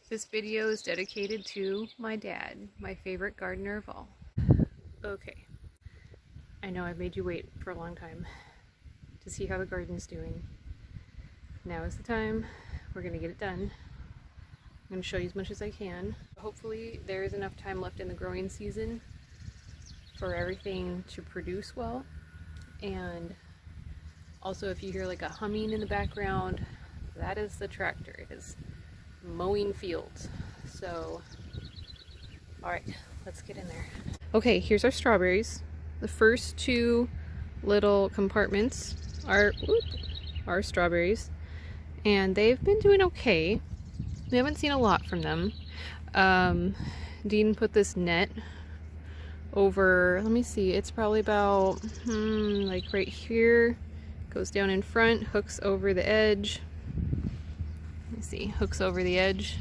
This video is dedicated to my dad, my favorite gardener of all. Okay, I know I've made you wait for a long time to see how the garden's doing. Now is the time. We're gonna get it done. I'm gonna show you as much as I can. Hopefully there is enough time left in the growing season for everything to produce well. And also, if you hear like a humming in the background, that is the tractor. It is mowing fields. So, all right, let's get in there. Okay, here's our strawberries. The first two little compartments are strawberries, and they've been doing okay. We haven't seen a lot from them. Dean put this net over, let me see, it's probably about like right here, goes down in front, hooks over the edge. Let me see, hooks over the edge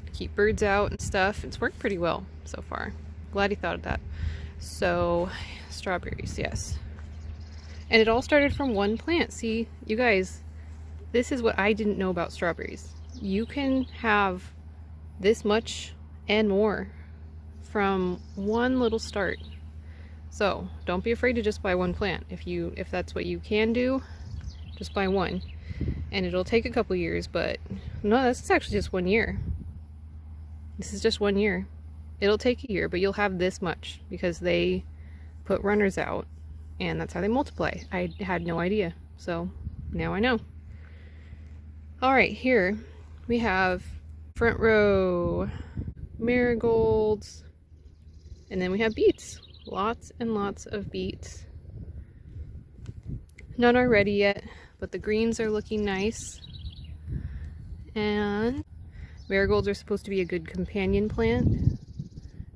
to keep birds out and stuff. It's worked pretty well so far. Glad he thought of that. So strawberries, yes. And it all started from one plant. See, you guys, this is what I didn't know about strawberries. You can have this much and more from one little start. So don't be afraid to just buy one plant. If that's what you can do, just buy one. And it'll take a couple years, but no, this is actually just 1 year. This is just 1 year. It'll take a year, but you'll have this much because they put runners out and that's how they multiply. I had no idea, so now I know. All right, here we have front row marigolds, and then we have beets. Lots and lots of beets. None are ready yet, but the greens are looking nice. And marigolds are supposed to be a good companion plant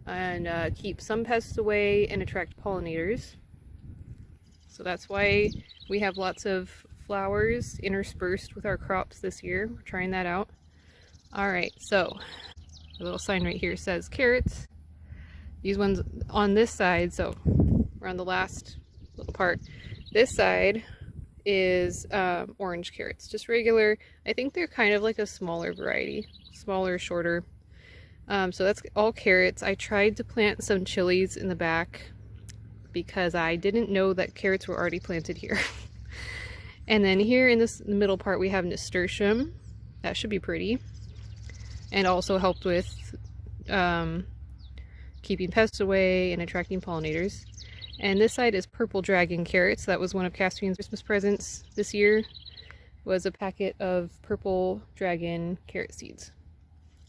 and keep some pests away and attract pollinators. So that's why we have lots of flowers interspersed with our crops this year. We're trying that out. All right, so a little sign right here says carrots. These ones on this side, so we're on the last little part. This side is orange carrots, just regular. I think they're kind of like a smaller variety, smaller, shorter. So that's all carrots. I tried to plant some chilies in the back because I didn't know that carrots were already planted here. And then here in this middle part we have nasturtium. That should be pretty. And also helped with keeping pests away and attracting pollinators. And this side is purple dragon carrots. That was one of Castrine's Christmas presents this year, was a packet of purple dragon carrot seeds.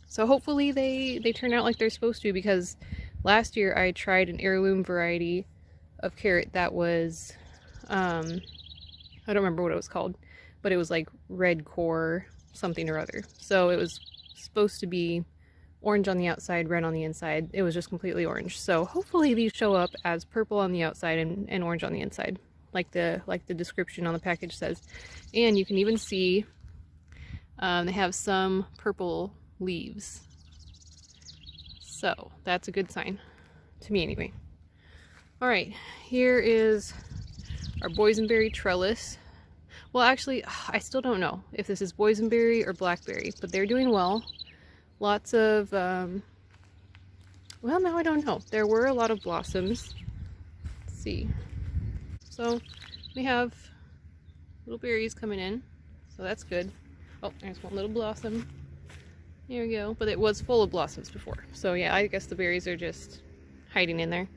So hopefully they turn out like they're supposed to, because last year I tried an heirloom variety of carrot that was, I don't remember what it was called, but it was like red core something or other. So it was supposed to be orange on the outside, red on the inside. It was just completely orange. So hopefully these show up as purple on the outside and orange on the inside, like the description on the package says. And you can even see they have some purple leaves. So that's a good sign, to me anyway. All right, here is our boysenberry trellis. Well, actually, I still don't know if this is boysenberry or blackberry, but they're doing well. Lots of, well, now I don't know. There were a lot of blossoms. Let's see. So we have little berries coming in, so that's good. Oh, there's one little blossom. There we go. But it was full of blossoms before. So yeah, I guess the berries are just hiding in there.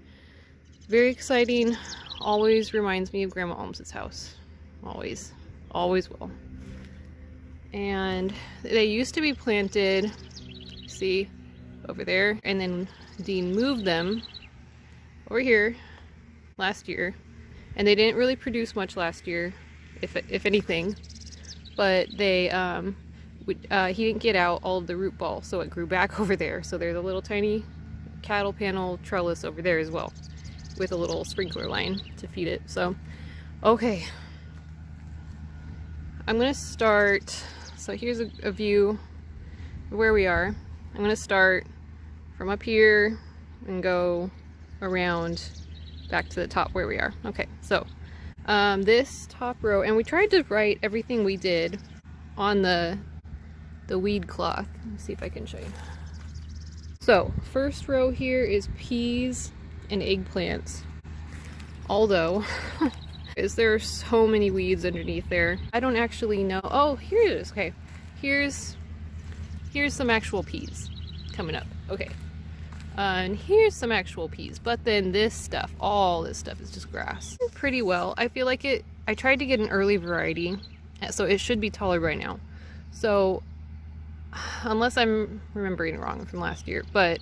Very exciting. Always reminds me of Grandma Alms's house. Always. Always will. And they used to be planted, see, over there, and then Dean moved them over here last year, and they didn't really produce much last year, if anything, but they he didn't get out all of the root ball, so it grew back over there. So there's a little tiny cattle panel trellis over there as well, with a little sprinkler line to feed it. So okay, I'm gonna start. So here's a view of where we are. I'm gonna start from up here and go around back to the top where we are. Okay, so this top row, and we tried to write everything we did on the the weed cloth. Let's see if I can show you. So first row here is peas and eggplants. Although, there are so many weeds underneath there. I don't actually know. Oh, here it is. Okay, here's some actual peas coming up. Okay, and here's some actual peas. But then this stuff, all this stuff is just grass. Pretty well. I feel like it. I tried to get an early variety, so it should be taller by now. So, unless I'm remembering wrong from last year, but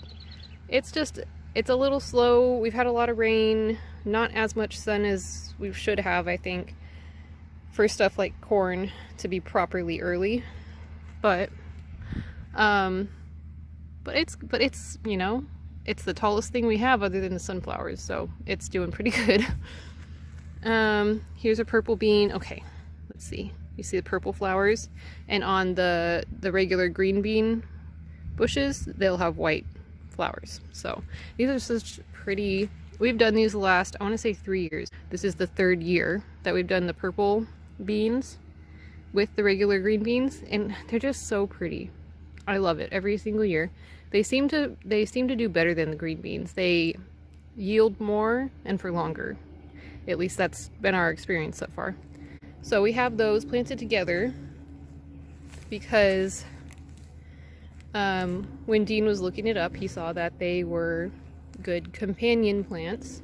it's a little slow. We've had a lot of rain, not as much sun as we should have, I think, for stuff like corn to be properly early. But it's, you know, it's the tallest thing we have other than the sunflowers, so it's doing pretty good. Here's a purple bean. Okay, let's see. You see the purple flowers, and on the regular green bean bushes, they'll have white flowers. So these are such pretty. We've done these the last, I want to say 3 years. This is the 3rd year that we've done the purple beans with the regular green beans, and they're just so pretty. I love it every single year. They seem to do better than the green beans. They yield more and for longer. At least that's been our experience so far. So we have those planted together because when Dean was looking it up, he saw that they were good companion plants.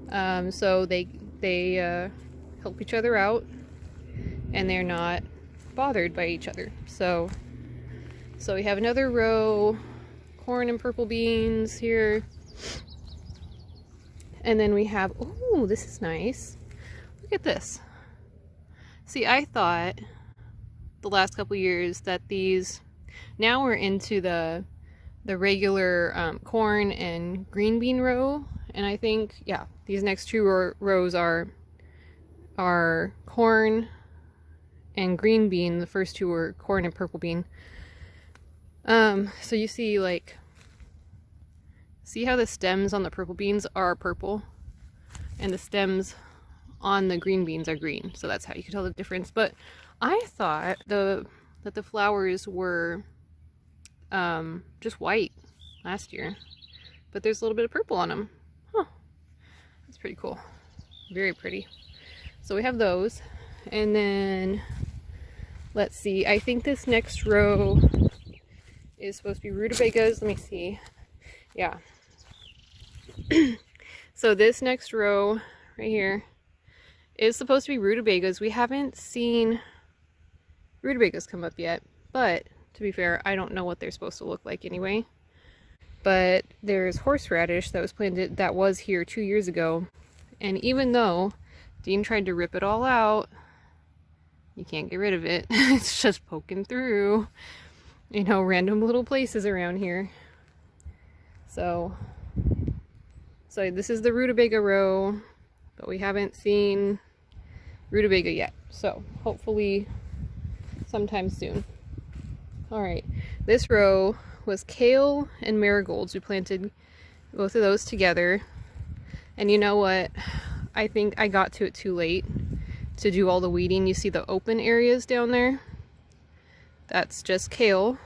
So they help each other out, and they're not bothered by each other. So we have another row, corn and purple beans here. And then we have, oh, this is nice. Look at this. See, I thought the last couple years that these, now we're into the regular corn and green bean row, and I think, yeah, these next 2 rows are corn and green bean. The first 2 were corn and purple bean. So you see, like, see how the stems on the purple beans are purple and the stems on the green beans are green, so that's how you can tell the difference. But I thought that the flowers were just white last year, but there's a little bit of purple on them. Huh, that's pretty cool. Very pretty. So we have those, and then let's see, I think this next row is supposed to be rutabagas. Let me see. Yeah. So this next row right here is supposed to be rutabagas. We haven't seen rutabagas come up yet, but to be fair, I don't know what they're supposed to look like anyway. But there's horseradish that was planted, that was here 2 years ago, and even though Dean tried to rip it all out, you can't get rid of it. It's just poking through, you know, random little places around here. So this is the rutabaga row, but we haven't seen rutabaga yet. So hopefully sometime soon. All right, this row was kale and marigolds. We planted both of those together. And you know what? I think I got to it too late to do all the weeding. You see the open areas down there? That's just kale.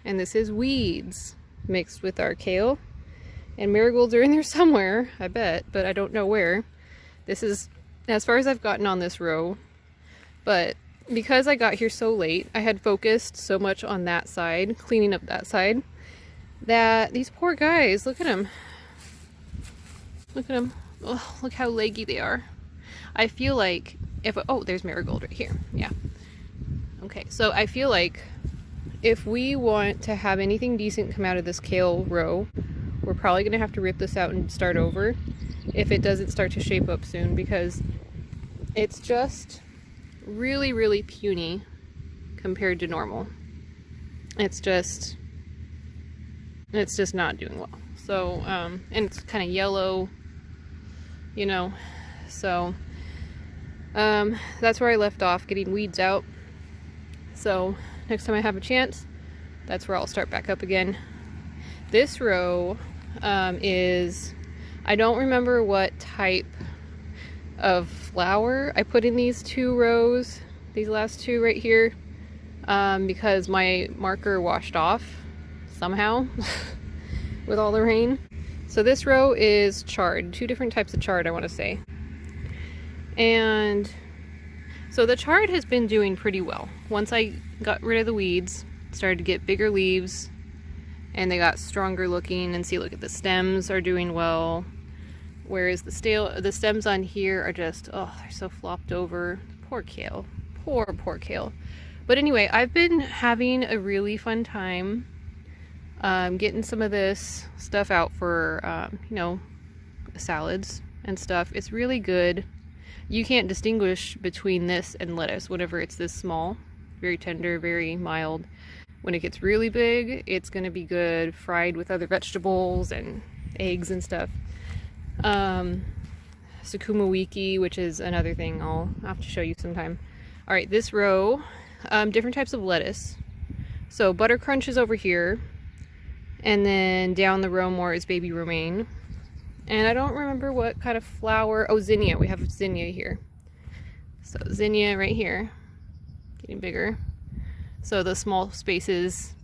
And this is weeds mixed with our kale. And marigolds are in there somewhere, I bet, but I don't know where. This is as far as I've gotten on this row. But because I got here so late, I had focused so much on that side, cleaning up that side, that these poor guys, look at them. Look at them. Oh, look how leggy they are. I feel like if, oh, there's marigold right here. Yeah. Okay, so I feel like if we want to have anything decent come out of this kale row, we're probably going to have to rip this out and start over if it doesn't start to shape up soon, because it's just really, really puny compared to normal. It's just not doing well. So, and it's kind of yellow, you know, so that's where I left off, getting weeds out. So next time I have a chance, that's where I'll start back up again. This row is, I don't remember what type of flower I put in these 2 rows, these last 2 right here. because my marker washed off somehow with all the rain. So this row is chard, 2 different types of chard I want to say. And so the chard has been doing pretty well. Once I got rid of the weeds, started to get bigger leaves, and they got stronger looking. And see, look at the stems are doing well. Whereas the stems on here are just, oh, they're so flopped over. Poor kale. Poor kale. But anyway, I've been having a really fun time getting some of this stuff out for, you know, salads and stuff. It's really good. You can't distinguish between this and lettuce whenever it's this small. Very tender, very mild. When it gets really big, it's going to be good fried with other vegetables and eggs and stuff. Sukuma wiki, which is another thing I'll have to show you sometime. Alright, this row, different types of lettuce. So butter crunch is over here, and then down the row more is baby romaine. And I don't remember what kind of flower. Oh, zinnia. We have zinnia here. So zinnia right here, getting bigger. So the small spaces,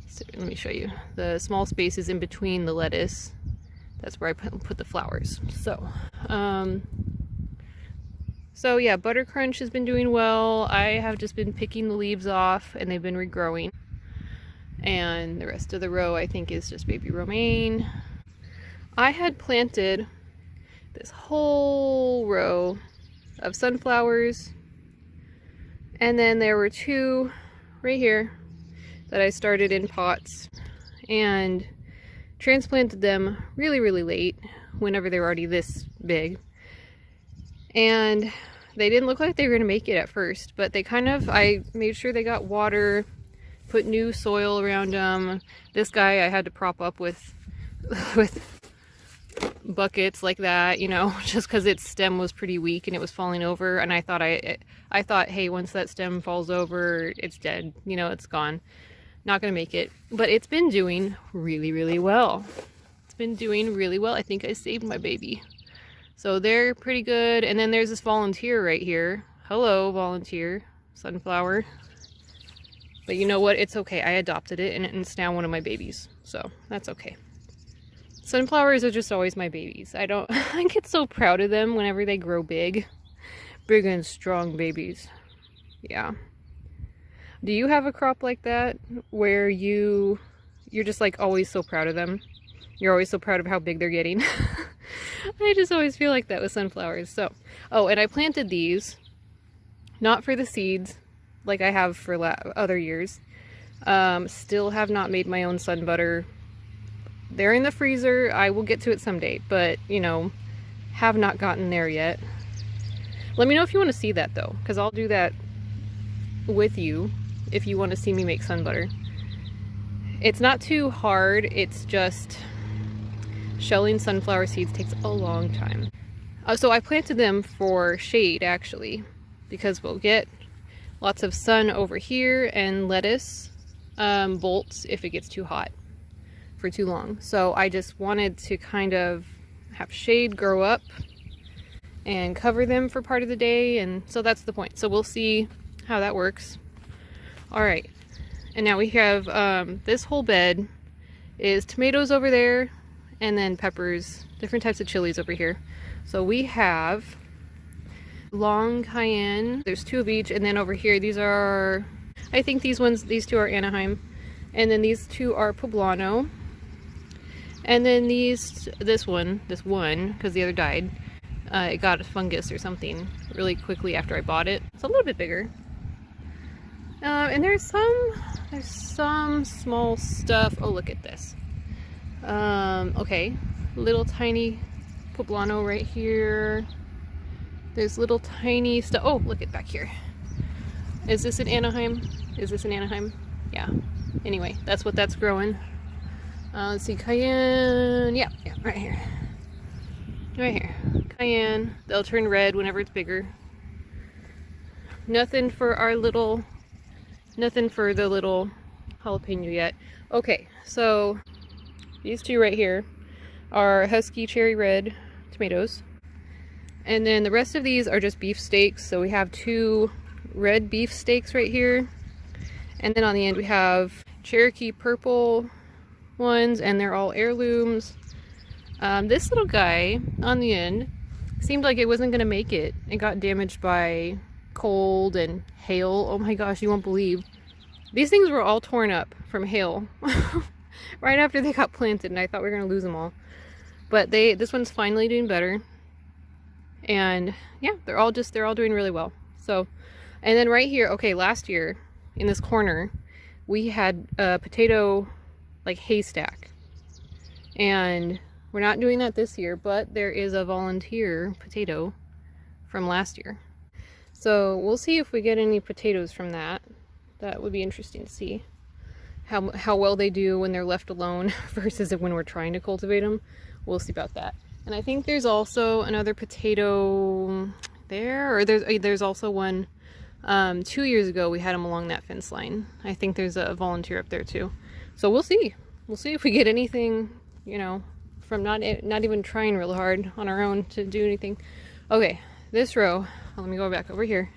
so let me show you. The small spaces in between the lettuce, that's where I put the flowers. So, so yeah, butter crunch has been doing well. I have just been picking the leaves off and they've been regrowing. And the rest of the row I think is just baby romaine. I had planted this whole row of sunflowers, and then there were 2 right here that I started in pots and transplanted them really late, whenever they were already this big. And they didn't look like they were going to make it at first, but they kind of, I made sure they got water, put new soil around them. This guy I had to prop up with buckets like that, you know, just because its stem was pretty weak and it was falling over. And I thought, hey, once that stem falls over, it's dead, you know, it's gone, not gonna make it. But it's been doing really well. It's been doing really well. I think I saved my baby, so they're pretty good. And then there's this volunteer right here. Hello, volunteer sunflower. But you know what, it's okay, I adopted it and it's now one of my babies, so that's okay. Sunflowers are just always my babies. I get so proud of them whenever they grow big. Big and strong babies. Yeah. Do you have a crop like that where you're just like always so proud of them? You're always so proud of how big they're getting. I just always feel like that with sunflowers. So, oh, and I planted these, not for the seeds like I have for other years. Still have not made my own sun butter. They're in the freezer. I will get to it someday, but, you know, have not gotten there yet. Let me know if you want to see that, though, because I'll do that with you if you want to see me make sun butter. It's not too hard. It's just shelling sunflower seeds takes a long time. So I planted them for shade, actually, because we'll get lots of sun over here and lettuce bolts if it gets too hot for too long. So I just wanted to kind of have shade grow up and cover them for part of the day, and so that's the point. So we'll see how that works. All right, and now we have this whole bed is tomatoes over there, and then peppers, different types of chilies over here. So we have long cayenne, there's 2 of each, and then over here these are, I think these 2 are Anaheim, and then these 2 are poblano. And then this one, because the other died, it got a fungus or something really quickly after I bought it. It's a little bit bigger. And there's some small stuff. Oh, look at this. Okay, little tiny poblano right here. There's little tiny stuff. Oh, look at back here. Is this an Anaheim? Yeah. Anyway, that's what that's growing. Let's see, cayenne. Yeah, right here. Cayenne. They'll turn red whenever it's bigger. Nothing for the little jalapeno yet. Okay, so these 2 right here are Husky Cherry Red tomatoes. And then the rest of these are just beef steaks. So we have 2 red beef steaks right here. And then on the end we have Cherokee purple ones, and they're all heirlooms. This little guy on the end seemed like it wasn't gonna make it. It got damaged by cold and hail. Oh my gosh, you won't believe. These things were all torn up from hail right after they got planted, and I thought we were gonna lose them all. But this one's finally doing better. And yeah, they're all doing really well. So, and then right here, okay, last year in this corner, we had a potato like haystack. And we're not doing that this year, but there is a volunteer potato from last year. So we'll see if we get any potatoes from that. That would be interesting to see how well they do when they're left alone versus when we're trying to cultivate them. We'll see about that. And I think there's also another potato there, or there's also one 2 years ago we had them along that fence line. I think there's a volunteer up there too. So we'll see. We'll see if we get anything, you know, from not even trying real hard on our own to do anything. Okay, this row, let me go back over here.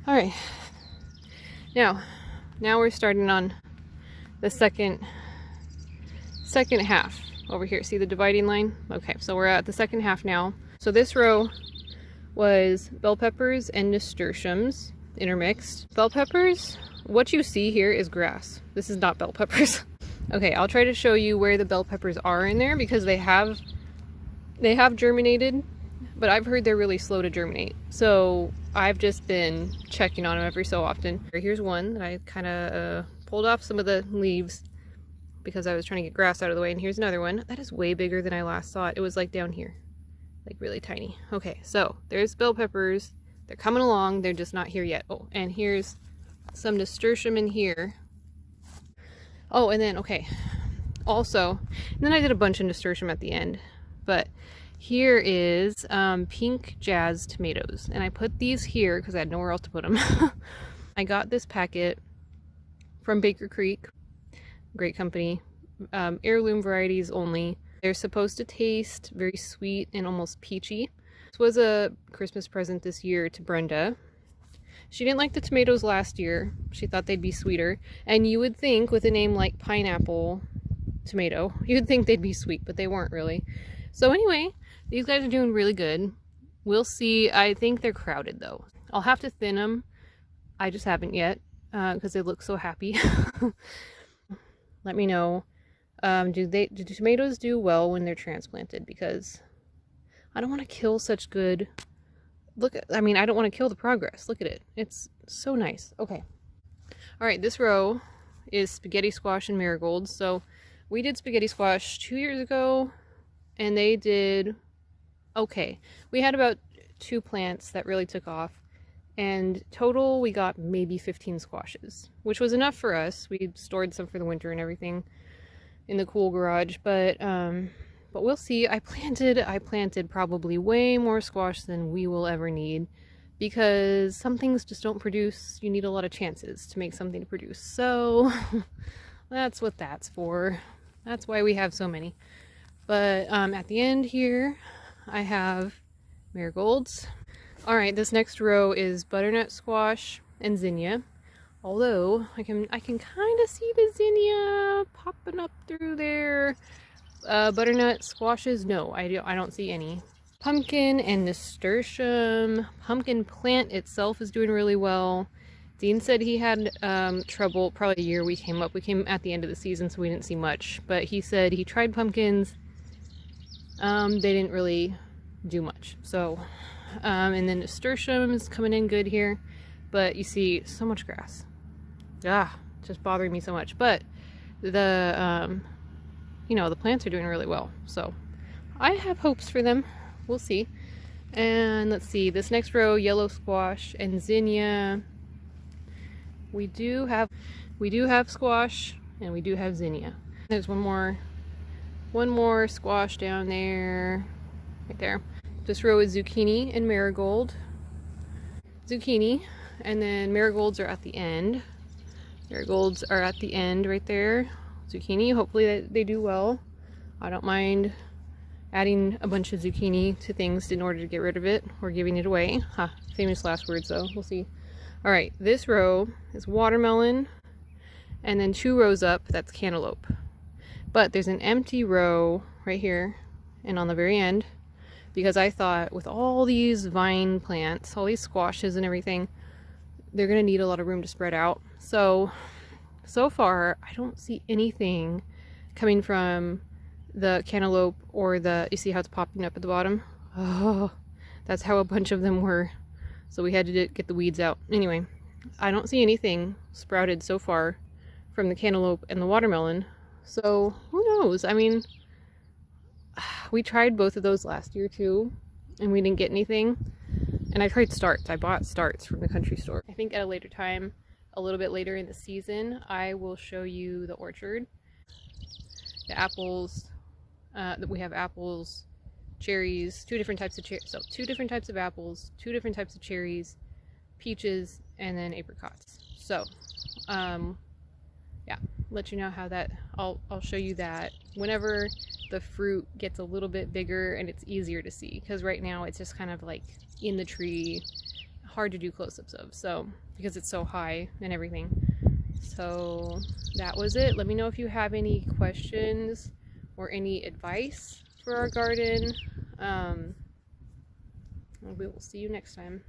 All right, now we're starting on the second half over here. See the dividing line? Okay, so we're at the second half now. So this row was bell peppers and nasturtiums intermixed. Bell peppers, what you see here is grass. This is not bell peppers. Okay, I'll try to show you where the bell peppers are in there, because they have germinated, but I've heard they're really slow to germinate. So I've just been checking on them every so often. Here's one that I kind of pulled off some of the leaves because I was trying to get grass out of the way. And here's another one that is way bigger than I last saw it. It was like down here, like really tiny. Okay, so there's bell peppers. They're coming along. They're just not here yet. Oh, and here's some nasturtium in here. Oh, and then, okay, also, and then I did a bunch of nasturtium at the end, but here is pink jazz tomatoes, and I put these here because I had nowhere else to put them. I got this packet from Baker Creek, great company, heirloom varieties only. They're supposed to taste very sweet and almost peachy. This was a Christmas present this year to Brenda. She didn't like the tomatoes last year. She thought they'd be sweeter. And you would think with a name like pineapple tomato, you'd think they'd be sweet, but they weren't really. So anyway, these guys are doing really good. We'll see. I think they're crowded though. I'll have to thin them. I just haven't yet because they look so happy. Let me know. Do tomatoes do well when they're transplanted? Because I don't want to kill such good... I mean, I don't want to kill the progress. Look at it. It's so nice. Okay. All right, this row is spaghetti squash and marigolds. So we did spaghetti squash 2 years ago, and they did okay. We had about 2 plants that really took off, and total we got maybe 15 squashes, which was enough for us. We stored some for the winter and everything in the cool garage, but we'll see. I planted probably way more squash than we will ever need, because some things just don't produce. You need a lot of chances to make something to produce. So that's what that's for. That's why we have so many. But at the end here, I have marigolds. All right, this next row is butternut squash and zinnia. Although I can kind of see the zinnia popping up through there. Butternut squashes, no, I don't see any. Pumpkin and nasturtium. Pumpkin plant itself is doing really well. Dean said he had trouble probably the year we came up. We came at the end of the season, so we didn't see much. But he said he tried pumpkins. They didn't really do much. So, and then nasturtium is coming in good here. But you see so much grass. Just bothering me so much. But the you know, the plants are doing really well, so I have hopes for them. We'll see. And let's see, this next row, yellow squash and zinnia. We do have squash and we do have zinnia. There's one more squash down there, right there. This row is zucchini and marigold. Zucchini, and then marigolds are at the end. Marigolds are at the end right there. Zucchini, hopefully they do well. I don't mind adding a bunch of zucchini to things in order to get rid of it or giving it away. Famous last words though, we'll see. All right, this row is watermelon, and then 2 rows up, that's cantaloupe. But there's an empty row right here and on the very end, because I thought with all these vine plants, all these squashes and everything, they're gonna need a lot of room to spread out. So far, I don't see anything coming from the cantaloupe or you see how it's popping up at the bottom? Oh, that's how a bunch of them were. So we had to get the weeds out. Anyway, I don't see anything sprouted so far from the cantaloupe and the watermelon. So who knows? I mean, we tried both of those last year too, and we didn't get anything. And I tried starts. I bought starts from the country store. I think at a later time, a little bit later in the season, I will show you the orchard. The apples, we have apples, cherries, 2 different types of cherries. So 2 different types of apples, 2 different types of cherries, peaches, and then apricots. So, yeah, let you know how that, I'll show you that whenever the fruit gets a little bit bigger and it's easier to see, because right now it's just kind of like in the tree, hard to do close-ups of, so because it's so high and everything. So that was it. Let me know if you have any questions or any advice for our garden. We will see you next time.